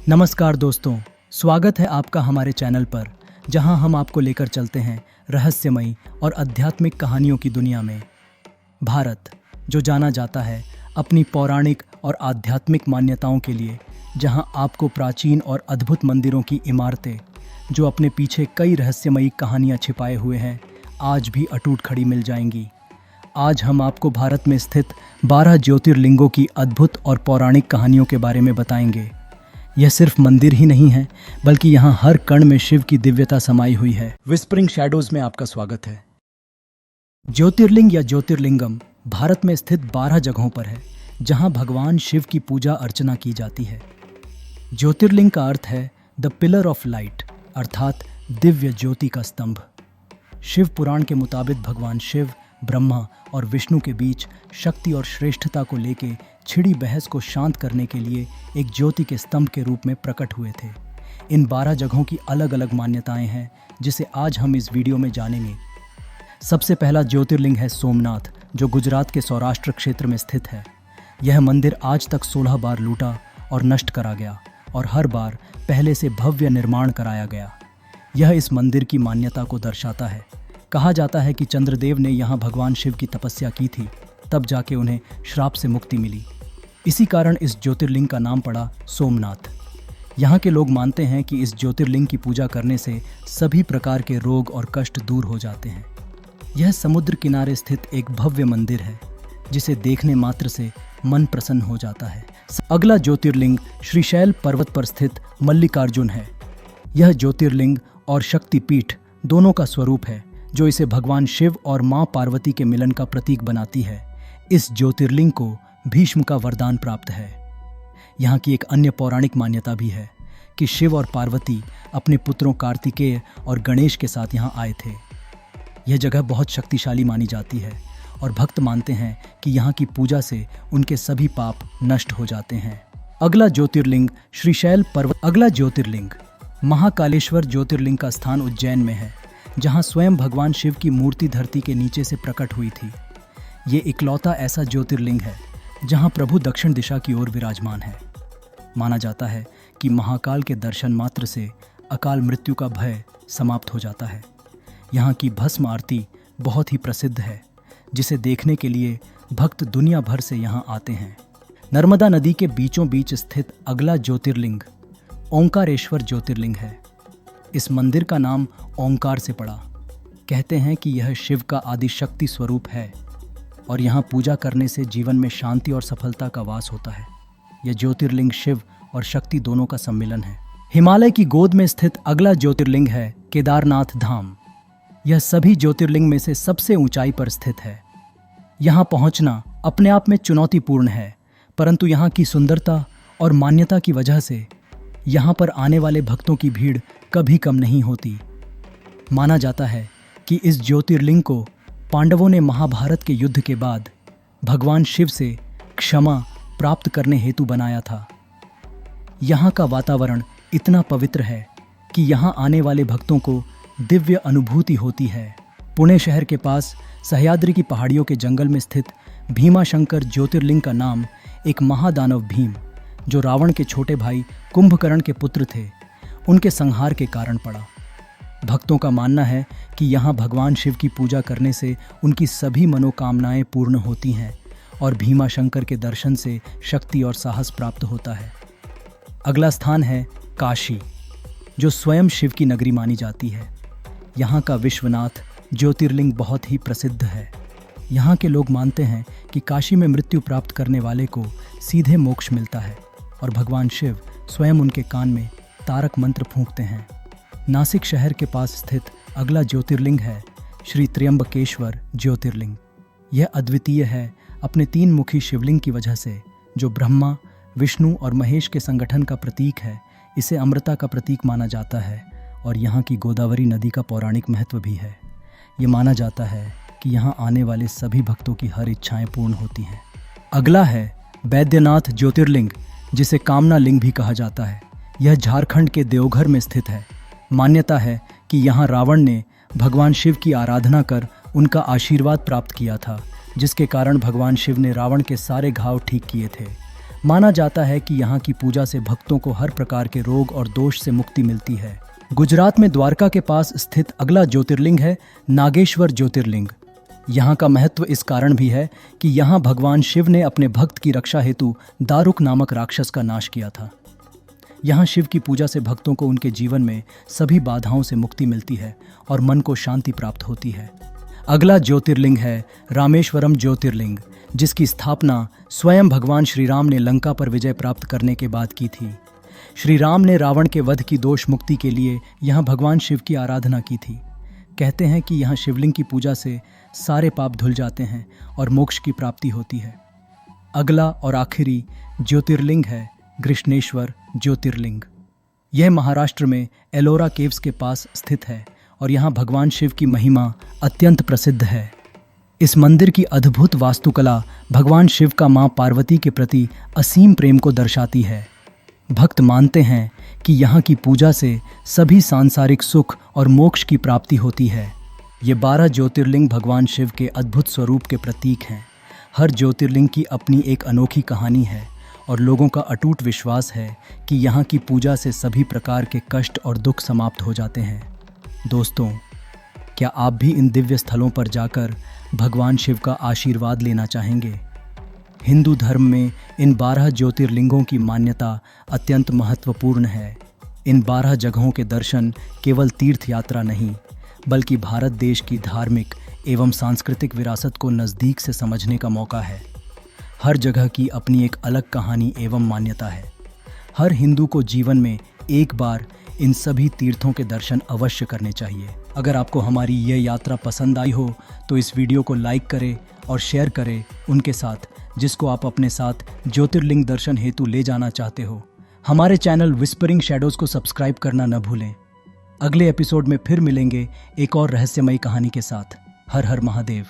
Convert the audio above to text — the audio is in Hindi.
नमस्कार दोस्तों, स्वागत है आपका हमारे चैनल पर, जहां हम आपको लेकर चलते हैं रहस्यमयी और आध्यात्मिक कहानियों की दुनिया में। भारत, जो जाना जाता है अपनी पौराणिक और आध्यात्मिक मान्यताओं के लिए, जहां आपको प्राचीन और अद्भुत मंदिरों की इमारतें, जो अपने पीछे कई रहस्यमयी कहानियां छिपाए हुए हैं, आज भी अटूट खड़ी मिल जाएंगी। आज हम आपको भारत में स्थित 12 ज्योतिर्लिंगों की अद्भुत और पौराणिक कहानियों के बारे में बताएंगे। यह सिर्फ मंदिर ही नहीं है, बल्कि यहाँ हर कण में शिव की दिव्यता समाई हुई है। विस्परिंग शैडोज में आपका स्वागत है। ज्योतिर्लिंग या ज्योतिर्लिंगम भारत में स्थित 12 जगहों पर है, जहाँ भगवान शिव की पूजा अर्चना की जाती है। ज्योतिर्लिंग का अर्थ है द पिलर ऑफ लाइट, अर्थात दिव्य ज्योति का स्तंभ। शिव पुराण के मुताबिक भगवान शिव ब्रह्मा और विष्णु के बीच शक्ति और श्रेष्ठता को लेके छिड़ी बहस को शांत करने के लिए एक ज्योति के स्तंभ के रूप में प्रकट हुए थे। इन 12 जगहों की अलग अलग मान्यताएं हैं, जिसे आज हम इस वीडियो में जानेंगे। सबसे पहला ज्योतिर्लिंग है सोमनाथ, जो गुजरात के सौराष्ट्र क्षेत्र में स्थित है। यह मंदिर आज तक 16 बार लूटा और नष्ट करा गया, और हर बार पहले से भव्य निर्माण कराया गया। यह इस मंदिर की मान्यता को दर्शाता है। कहा जाता है कि चंद्रदेव ने यहाँ भगवान शिव की तपस्या की थी, तब जाके उन्हें श्राप से मुक्ति मिली। इसी कारण इस ज्योतिर्लिंग का नाम पड़ा सोमनाथ। यहाँ के लोग मानते हैं कि इस ज्योतिर्लिंग की पूजा करने से सभी प्रकार के रोग और कष्ट दूर हो जाते हैं। यह समुद्र किनारे स्थित एक भव्य मंदिर है, जिसे देखने मात्र से मन प्रसन्न हो जाता है। अगला ज्योतिर्लिंग श्रीशैल पर्वत पर स्थित मल्लिकार्जुन है। यह ज्योतिर्लिंग और शक्तिपीठ दोनों का स्वरूप है, जो इसे भगवान शिव और मां पार्वती के मिलन का प्रतीक बनाती है। इस ज्योतिर्लिंग को भीष्म का वरदान प्राप्त है। यहाँ की एक अन्य पौराणिक मान्यता भी है कि शिव और पार्वती अपने पुत्रों कार्तिकेय और गणेश के साथ यहाँ आए थे। यह जगह बहुत शक्तिशाली मानी जाती है, और भक्त मानते हैं कि यहाँ की पूजा से उनके सभी पाप नष्ट हो जाते हैं। अगला ज्योतिर्लिंग श्रीशैल पर्वत। अगला ज्योतिर्लिंग महाकालेश्वर ज्योतिर्लिंग का स्थान उज्जैन में है, जहाँ स्वयं भगवान शिव की मूर्ति धरती के नीचे से प्रकट हुई थी। ये इकलौता ऐसा ज्योतिर्लिंग है जहाँ प्रभु दक्षिण दिशा की ओर विराजमान है। माना जाता है कि महाकाल के दर्शन मात्र से अकाल मृत्यु का भय समाप्त हो जाता है। यहाँ की भस्म आरती बहुत ही प्रसिद्ध है, जिसे देखने के लिए भक्त दुनिया भर से यहाँ आते हैं। नर्मदा नदी के बीचों बीच स्थित अगला ज्योतिर्लिंग ओंकारेश्वर ज्योतिर्लिंग है। इस मंदिर का नाम ओंकार से पड़ा। कहते हैं कि यह शिव का आदिशक्ति स्वरूप है, और यहाँ पूजा करने से जीवन में शांति और सफलता का वास होता है। यह ज्योतिर्लिंग शिव और शक्ति दोनों का सम्मिलन है। हिमालय की गोद में स्थित अगला ज्योतिर्लिंग है केदारनाथ धाम। यह सभी ज्योतिर्लिंग में से सबसे ऊंचाई पर स्थित है। यहाँ पहुँचना अपने आप में चुनौतीपूर्ण है, परंतु यहाँ की सुंदरता और मान्यता की वजह से यहाँ पर आने वाले भक्तों की भीड़ कभी कम नहीं होती। माना जाता है कि इस ज्योतिर्लिंग को पांडवों ने महाभारत के युद्ध के बाद भगवान शिव से क्षमा प्राप्त करने हेतु बनाया था। यहाँ का वातावरण इतना पवित्र है कि यहाँ आने वाले भक्तों को दिव्य अनुभूति होती है। पुणे शहर के पास सह्याद्री की पहाड़ियों के जंगल में स्थित भीमाशंकर ज्योतिर्लिंग का नाम एक महादानव भीम, जो रावण के छोटे भाई कुंभकर्ण के पुत्र थे, उनके संहार के कारण पड़ा। भक्तों का मानना है कि यहाँ भगवान शिव की पूजा करने से उनकी सभी मनोकामनाएं पूर्ण होती हैं, और भीमाशंकर के दर्शन से शक्ति और साहस प्राप्त होता है। अगला स्थान है काशी, जो स्वयं शिव की नगरी मानी जाती है। यहाँ का विश्वनाथ ज्योतिर्लिंग बहुत ही प्रसिद्ध है। यहाँ के लोग मानते हैं कि काशी में मृत्यु प्राप्त करने वाले को सीधे मोक्ष मिलता है, और भगवान शिव स्वयं उनके कान में तारक मंत्र फूंकते हैं। नासिक शहर के पास स्थित अगला ज्योतिर्लिंग है श्री त्र्यंबकेश्वर ज्योतिर्लिंग। यह अद्वितीय है अपने 3 मुखी शिवलिंग की वजह से, जो ब्रह्मा, विष्णु और महेश के संगठन का प्रतीक है। इसे अमृता का प्रतीक माना जाता है, और यहाँ की गोदावरी नदी का पौराणिक महत्व भी है। ये माना जाता है कि यहाँ आने वाले सभी भक्तों की हर इच्छाएं पूर्ण होती हैं। अगला है बैद्यनाथ ज्योतिर्लिंग, जिसे कामना लिंग भी कहा जाता है। यह झारखंड के देवघर में स्थित है। मान्यता है कि यहाँ रावण ने भगवान शिव की आराधना कर उनका आशीर्वाद प्राप्त किया था, जिसके कारण भगवान शिव ने रावण के सारे घाव ठीक किए थे। माना जाता है कि यहाँ की पूजा से भक्तों को हर प्रकार के रोग और दोष से मुक्ति मिलती है। गुजरात में द्वारका के पास स्थित अगला ज्योतिर्लिंग है नागेश्वर ज्योतिर्लिंग। यहाँ का महत्व इस कारण भी है कि यहाँ भगवान शिव ने अपने भक्त की रक्षा हेतु दारुक नामक राक्षस का नाश किया था। यहाँ शिव की पूजा से भक्तों को उनके जीवन में सभी बाधाओं से मुक्ति मिलती है और मन को शांति प्राप्त होती है। अगला ज्योतिर्लिंग है रामेश्वरम ज्योतिर्लिंग, जिसकी स्थापना स्वयं भगवान श्री राम ने लंका पर विजय प्राप्त करने के बाद की थी। श्री राम ने रावण के वध की दोष मुक्ति के लिए यहाँ भगवान शिव की आराधना की थी। कहते हैं कि यहाँ शिवलिंग की पूजा से सारे पाप धुल जाते हैं और मोक्ष की प्राप्ति होती है। अगला और आखिरी ज्योतिर्लिंग है कृष्णेश्वर ज्योतिर्लिंग। यह महाराष्ट्र में एलोरा केव्स के पास स्थित है और यहाँ भगवान शिव की महिमा अत्यंत प्रसिद्ध है। इस मंदिर की अद्भुत वास्तुकला भगवान शिव का मां पार्वती के प्रति असीम प्रेम को दर्शाती है। भक्त मानते हैं कि यहाँ की पूजा से सभी सांसारिक सुख और मोक्ष की प्राप्ति होती है। ये 12 ज्योतिर्लिंग भगवान शिव के अद्भुत स्वरूप के प्रतीक हैं। हर ज्योतिर्लिंग की अपनी एक अनोखी कहानी है और लोगों का अटूट विश्वास है कि यहाँ की पूजा से सभी प्रकार के कष्ट और दुख समाप्त हो जाते हैं। दोस्तों, क्या आप भी इन दिव्य स्थलों पर जाकर भगवान शिव का आशीर्वाद लेना चाहेंगे? हिंदू धर्म में इन 12 ज्योतिर्लिंगों की मान्यता अत्यंत महत्वपूर्ण है। इन 12 जगहों के दर्शन केवल तीर्थ यात्रा नहीं, बल्कि भारत देश की धार्मिक एवं सांस्कृतिक विरासत को नज़दीक से समझने का मौका है। हर जगह की अपनी एक अलग कहानी एवं मान्यता है। हर हिंदू को जीवन में एक बार इन सभी तीर्थों के दर्शन अवश्य करने चाहिए। अगर आपको हमारी ये यात्रा पसंद आई हो तो इस वीडियो को लाइक करें और शेयर करें उनके साथ जिसको आप अपने साथ ज्योतिर्लिंग दर्शन हेतु ले जाना चाहते हो। हमारे चैनल विस्परिंग शैडोज़ को सब्सक्राइब करना न भूलें। अगले एपिसोड में फिर मिलेंगे एक और रहस्यमयी कहानी के साथ। हर हर महादेव।